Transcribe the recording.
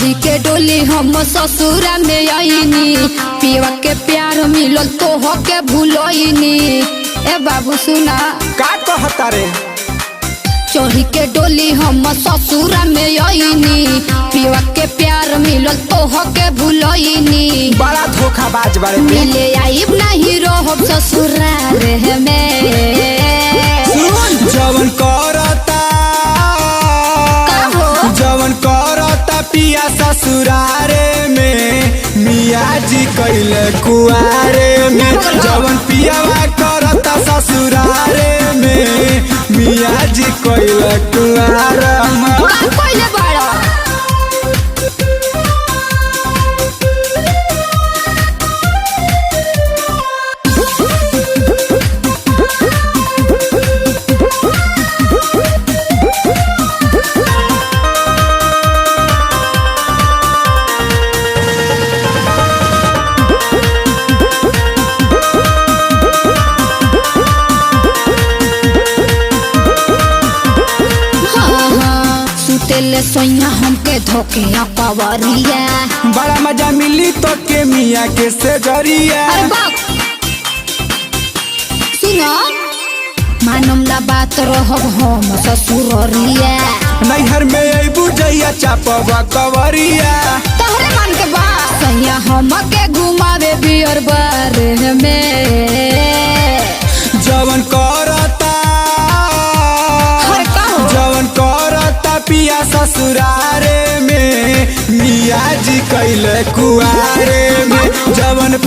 चढ़ी के डोली हम ससुरा में आईनी, पियवा के प्यार मिलल तो हो के भूलनी। ए बाबू सुना का कहता रे? चढ़ी के डोली हम ससुरा में आईनी, पियवा के प्यार मिलल तो हो के भूलनी। बड़ा धोखाबाज बारे मिले आइब नहीं रहब ससुराल में। जवन करता जवन करता पिया ससुरारे में, मियाँ जी कैले कुआरे में। जवन पियावा करता ससुरारे में, मियाँ जी कैले कुआरे में। तेले सोया हमके धोके पवरिया, बड़ा मजा मिली तो के मियाँ के से जरिया। सुनो मानम ला बात रहब हम ससुररिया, नैहर में अबू जइया चापवा कवरिया। तोहरे मन के बात सैया हमके घुमावे बियर बार में। जवन करता पिया ससुरारे में, मियाँ जी कैले कुआरे में। जवन